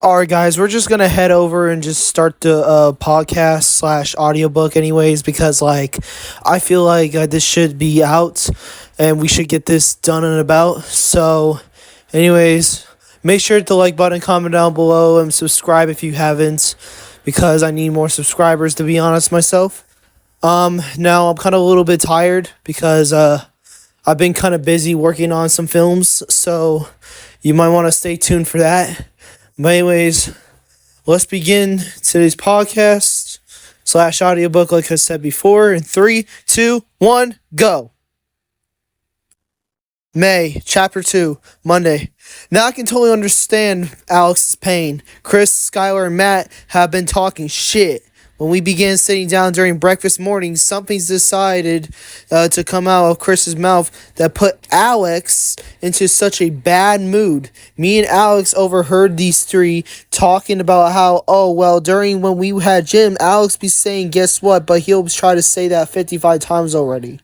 All right, guys, we're just gonna head over and just start the podcast slash audiobook, anyways, because I feel like this should be out, and we should get this done and about. So, anyways, make sure to like button, comment down below, and subscribe if you haven't, because I need more subscribers. To be honest, myself. Now I'm kind of a little bit tired because I've been kind of busy working on some films, so you might want to stay tuned for that. But anyways, let's begin today's podcast slash audiobook, like I said before. In 3, 2, 1, go. May, Chapter 2, Monday. Now I can totally understand Alex's pain. Chris, Skylar, and Matt have been talking shit. When we began sitting down during breakfast morning, something's decided to come out of Chris's mouth that put Alex into such a bad mood. Me and Alex overheard these three talking about how, during when we had gym, Alex be saying, guess what, but he'll try to say that 55 times already.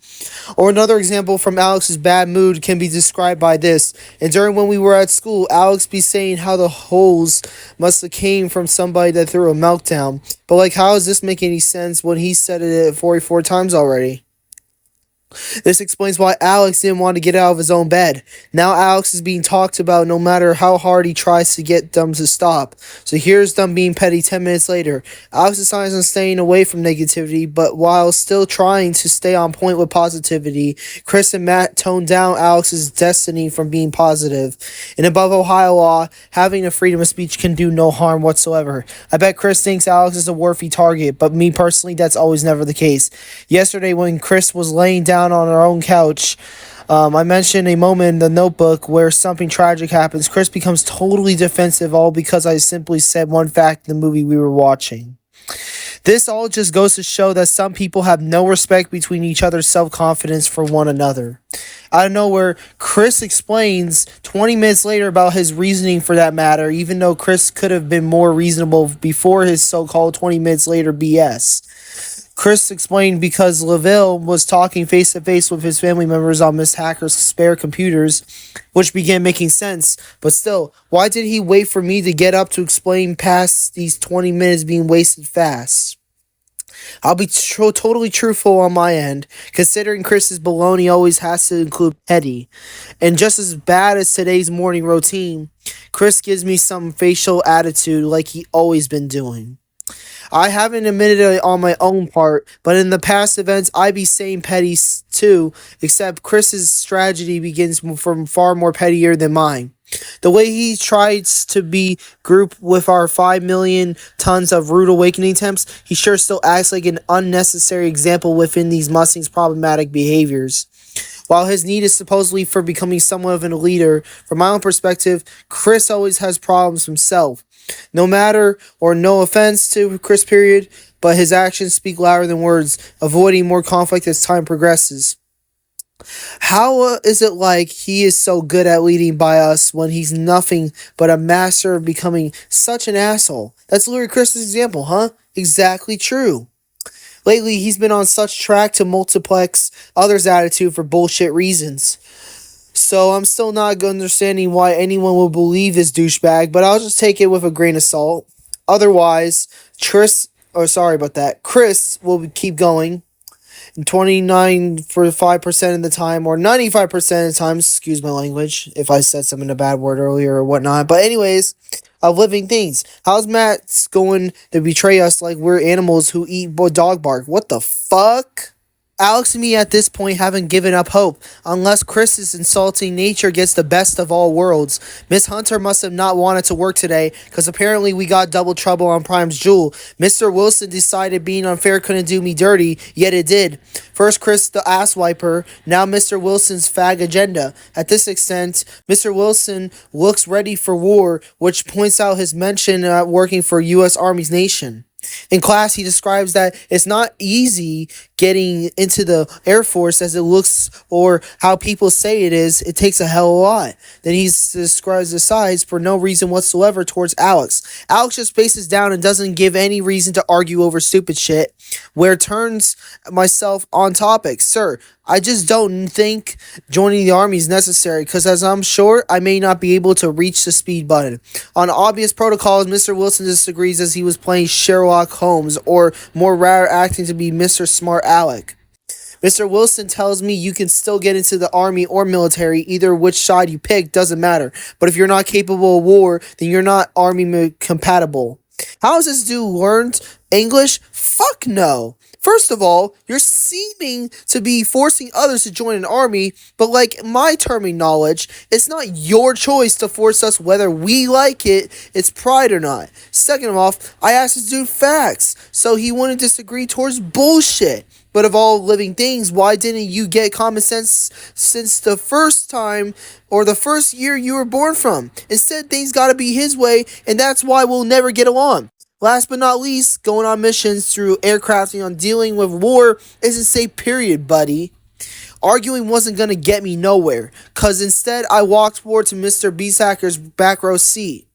Or another example from Alex's bad mood can be described by this. And during when we were at school, Alex be saying how the holes must have came from somebody that threw a meltdown. But how does this make any sense when he said it 44 times already? This explains why Alex didn't want to get out of his own bed. Now Alex is being talked about no matter how hard he tries to get them to stop. So here's them being petty 10 minutes later. Alex decides on staying away from negativity, but while still trying to stay on point with positivity, Chris and Matt tone down Alex's destiny from being positive. And above Ohio law, having a freedom of speech can do no harm whatsoever. I bet Chris thinks Alex is a worthy target, but me personally, that's always never the case. Yesterday when Chris was laying down on our own couch, I mentioned a moment in the notebook where something tragic happens. Chris becomes totally defensive, all because I simply said one fact in the movie we were watching. This all just goes to show that some people have no respect between each other's self-confidence for one another. Out of nowhere, Chris explains 20 minutes later about his reasoning for that matter, even though Chris could have been more reasonable before his so-called 20 minutes later BS. Chris explained because LaVille was talking face-to-face with his family members on Miss Hacker's spare computers, which began making sense. But still, why did he wait for me to get up to explain past these 20 minutes being wasted fast? I'll be totally truthful on my end, considering Chris's baloney always has to include petty. And just as bad as today's morning routine, Chris gives me some facial attitude like he always been doing. I haven't admitted it on my own part, but in the past events, I be saying petty too, except Chris's tragedy begins from far more pettier than mine. The way he tries to be grouped with our 5 million tons of rude awakening attempts, he sure still acts like an unnecessary example within these Mustangs' problematic behaviors. While his need is supposedly for becoming somewhat of a leader, from my own perspective, Chris always has problems himself. No matter, or no offense to Chris period, but his actions speak louder than words, avoiding more conflict as time progresses. How is it like he is so good at leading by us when he's nothing but a master of becoming such an asshole? That's literally Chris's example, huh? Exactly true. Lately, he's been on such track to multiplex others' attitude for bullshit reasons. So I'm still not understanding why anyone will believe this douchebag, but I'll just take it with a grain of salt. Otherwise, Chris will keep going. 29.5% of the time, or 95% of the time, excuse my language, if I said something a bad word earlier or whatnot. But anyways, of living things. How's Matt going to betray us like we're animals who eat dog bark? What the fuck? Alex and me at this point haven't given up hope, unless Chris's insulting nature gets the best of all worlds. Miss Hunter must have not wanted to work today, because apparently we got double trouble on Prime's Jewel. Mr. Wilson decided being unfair couldn't do me dirty, yet it did. First Chris the ass wiper, now Mr. Wilson's fag agenda. At this extent, Mr. Wilson looks ready for war, which points out his mention at working for U.S. Army's nation. In class, he describes that it's not easy getting into the Air Force as it looks or how people say it is. It takes a hell of a lot. Then he describes the sides for no reason whatsoever towards Alex. Alex just faces down and doesn't give any reason to argue over stupid shit, where it turns myself on topic. Sir, I just don't think joining the army is necessary because, as I'm sure, I may not be able to reach the speed button. On obvious protocols, Mr. Wilson disagrees as he was playing Sherlock Holmes, or more rare, acting to be Mr. Smart Alec. Mr. Wilson tells me you can still get into the army or military, either which side you pick doesn't matter. But if you're not capable of war, then you're not army compatible. How has this dude learned English? Fuck no. First of all, you're seeming to be forcing others to join an army, but like my terming knowledge, it's not your choice to force us whether we like it, it's pride or not. Second of all, I asked this dude facts, so he wouldn't disagree towards bullshit. But of all living things, why didn't you get common sense since the first time or the first year you were born from? Instead, things gotta be his way, and that's why we'll never get along. Last but not least, going on missions through aircrafting on dealing with war isn't safe, period, buddy. Arguing wasn't gonna get me nowhere, cause instead I walked forward to Mr. Beeshacker's back row seat.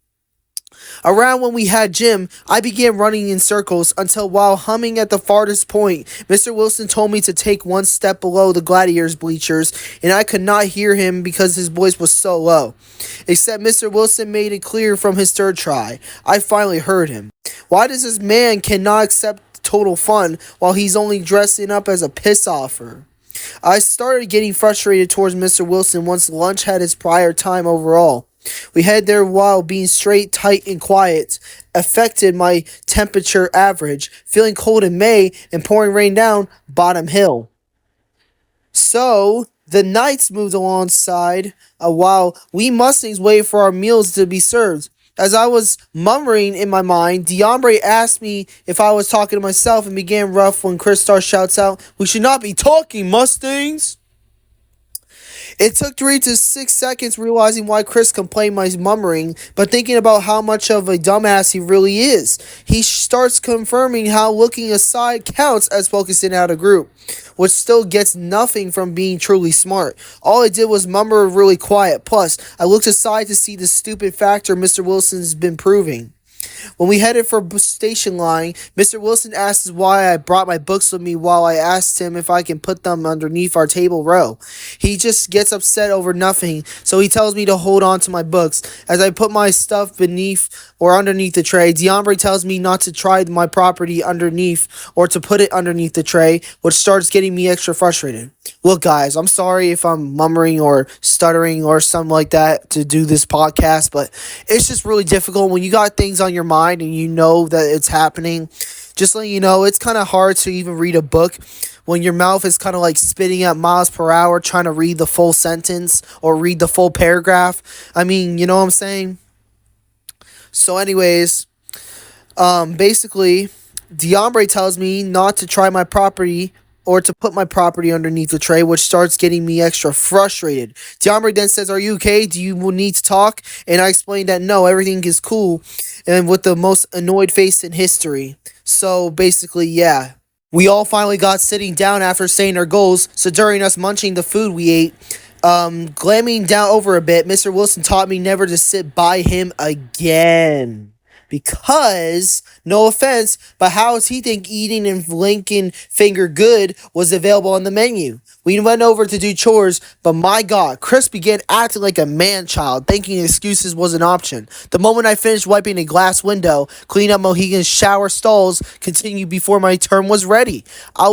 Around when we had gym, I began running in circles until while humming at the farthest point, Mr. Wilson told me to take one step below the gladiators bleachers, and I could not hear him because his voice was so low. Except Mr. Wilson made it clear from his third try. I finally heard him. Why does this man cannot accept total fun while he's only dressing up as a piss offer? I started getting frustrated towards Mr. Wilson once lunch had its prior time overall. We had there while being straight, tight, and quiet affected my temperature average, feeling cold in May and pouring rain down Bottom Hill. So, the nights moved alongside while we Mustangs waited for our meals to be served. As I was murmuring in my mind, Diombre asked me if I was talking to myself and began rough when Chris Star shouts out, "We should not be talking, Mustangs!" It took 3 to 6 seconds realizing why Chris complained my murmuring, but thinking about how much of a dumbass he really is. He starts confirming how looking aside counts as focusing out a group, which still gets nothing from being truly smart. All I did was murmur really quiet. Plus, I looked aside to see the stupid factor Mr. Wilson's been proving. When we headed for station line, Mr. Wilson asked why I brought my books with me while I asked him if I can put them underneath our table row. He just gets upset over nothing, so he tells me to hold on to my books. As I put my stuff beneath or underneath the tray, Diombre tells me not to try my property underneath or to put it underneath the tray, which starts getting me extra frustrated. Look, guys, I'm sorry if I'm murmuring or stuttering or something like that to do this podcast, but it's just really difficult when you got things on your mind and you know that it's happening. Just letting you know, it's kind of hard to even read a book when your mouth is kind of like spitting at miles per hour trying to read the full sentence or read the full paragraph. I mean, you know what I'm saying? So anyways, basically, Diombre tells me not to try my property or to put my property underneath the tray, which starts getting me extra frustrated. Diombre then says, "Are you okay? Do you need to talk?" And I explain that no, everything is cool, and with the most annoyed face in history. So basically, yeah. We all finally got sitting down after saying our goals, so during us munching the food we ate, glamming down over a bit, Mr. Wilson taught me never to sit by him again. Because, no offense, but how does he think eating and Lincoln Finger Good was available on the menu? We went over to do chores, but my God, Chris began acting like a man-child, thinking excuses was an option. The moment I finished wiping a glass window, cleaning up Mohican's shower stalls, continued before my turn was ready. I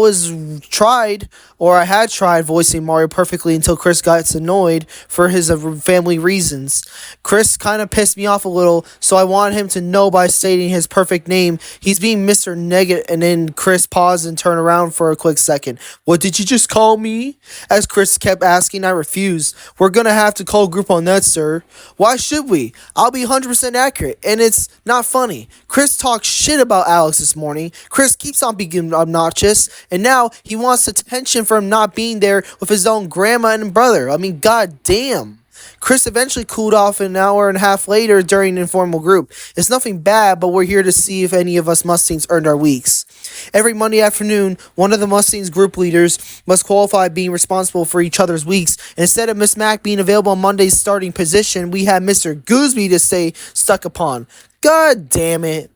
had tried voicing Mario perfectly until Chris got annoyed for his family reasons. Chris kind of pissed me off a little, so I wanted him to know by stating his perfect name. He's being Mr. Negative, and then Chris paused and turned around for a quick second. "What did you just call me?" As Chris kept asking, I refused. "We're gonna have to call group on that, sir." "Why should we? I'll be 100% accurate, and it's not funny." Chris talked shit about Alex this morning. Chris keeps on being obnoxious, and now he wants attention for him not being there with his own grandma and brother. I mean, god damn. Chris eventually cooled off an hour and a half later during an informal group. It's nothing bad, but we're here to see if any of us Mustangs earned our weeks. Every Monday afternoon, one of the Mustangs group leaders must qualify being responsible for each other's weeks. And instead of Miss Mac being available on Monday's starting position, we had Mr. Gooseby to stay stuck upon. God damn it.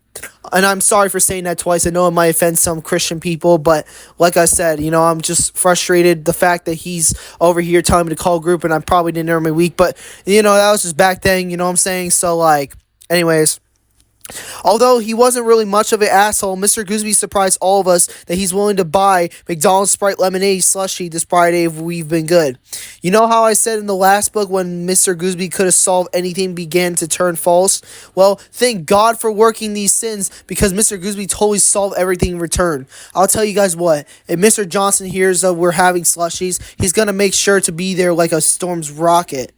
And I'm sorry for saying that twice. I know it might offend some Christian people, but like I said, I'm just frustrated the fact that he's over here telling me to call group, and I probably didn't earn my week. But that was just back then. You know what I'm saying? So like, anyways. Although he wasn't really much of an asshole, Mr. Gooseby surprised all of us that he's willing to buy McDonald's Sprite Lemonade slushie this Friday if we've been good. You know how I said in the last book when Mr. Gooseby could have solved anything began to turn false? Well, thank God for working these sins because Mr. Gooseby totally solved everything in return. I'll tell you guys what, if Mr. Johnson hears that we're having slushies, he's going to make sure to be there like a storm's rocket.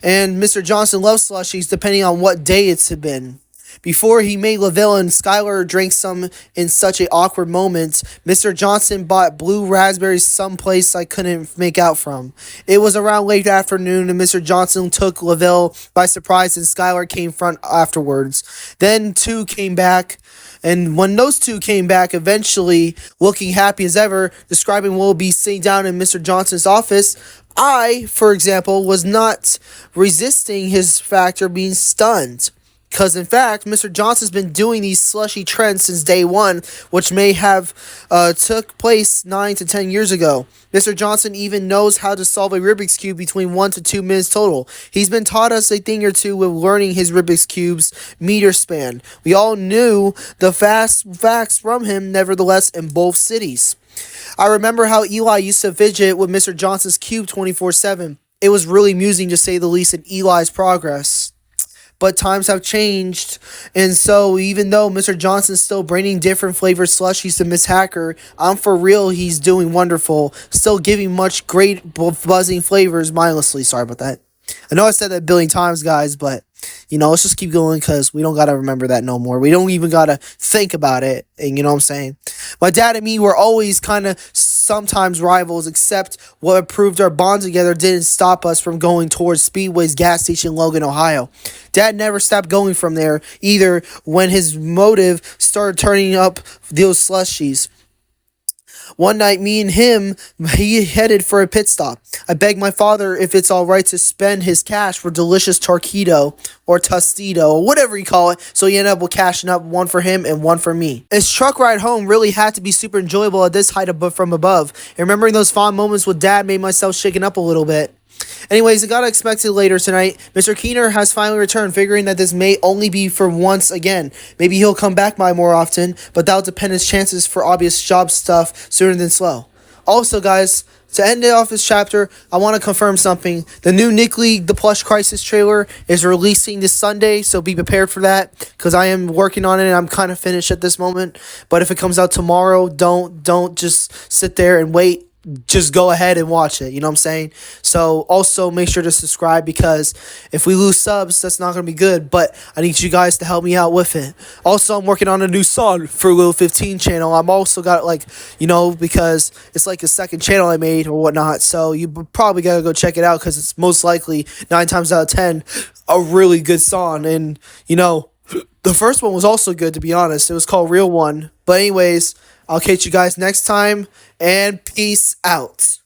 And Mr. Johnson loves slushies depending on what day it's been. Before he made Lavelle and Skylar drink some in such an awkward moment, Mr. Johnson bought blue raspberries someplace I couldn't make out from. It was around late afternoon and Mr. Johnson took Lavelle by surprise and Skylar came front afterwards. Then two came back. And when those two came back, eventually looking happy as ever, describing we'll be sitting down in Mr. Johnson's office, I, for example, was not resisting his factor being stunned. Because, in fact, Mr. Johnson's been doing these slushy trends since day one, which may have took place 9 to 10 years ago. Mr. Johnson even knows how to solve a Rubik's Cube between 1 to 2 minutes total. He's been taught us a thing or two with learning his Rubik's Cube's meter span. We all knew the fast facts from him, nevertheless, in both cities. I remember how Eli used to fidget with Mr. Johnson's cube 24/7. It was really amusing to say the least in Eli's progress. But times have changed, and so even though Mr. Johnson's still bringing different flavored slushies to Miss Hacker, I'm for real, he's doing wonderful, still giving much great buzzing flavors mindlessly. Sorry about that. I know I said that a billion times, guys, but let's just keep going because we don't gotta remember that no more. We don't even gotta think about it, and you know what I'm saying? My dad and me were always kind of sometimes rivals, except what proved our bond together didn't stop us from going towards Speedway's gas station in Logan, Ohio. Dad never stopped going from there either when his motive started turning up those slushies. One night, me and him, he headed for a pit stop. I begged my father if it's all right to spend his cash for delicious Torquedo or Tostito or whatever you call it, so he ended up with cashing up one for him and one for me. His truck ride home really had to be super enjoyable at this height from above, and remembering those fond moments with Dad made myself shaken up a little bit. Anyways, I got expected later tonight. Mr. Keener has finally returned, figuring that this may only be for once again. Maybe he'll come back by more often, but that'll depend his chances for obvious job stuff sooner than slow. Also, guys, to end off this chapter, I want to confirm something. The new Nick League, The Plush Crisis trailer is releasing this Sunday, so be prepared for that, because I am working on it and I'm kind of finished at this moment. But if it comes out tomorrow, don't just sit there and wait. Just go ahead and watch it, you know what I'm saying? So also make sure to subscribe, because if we lose subs, that's not going to be good, but I need you guys to help me out with it. Also, I'm working on a new song for Lil 15 channel. I'm also got because it's like a second channel I made or whatnot, so you probably got to go check it out, because it's most likely 9 times out of 10 a really good song. And the first one was also good, to be honest. It was called Real One. But anyways, I'll catch you guys next time, and peace out.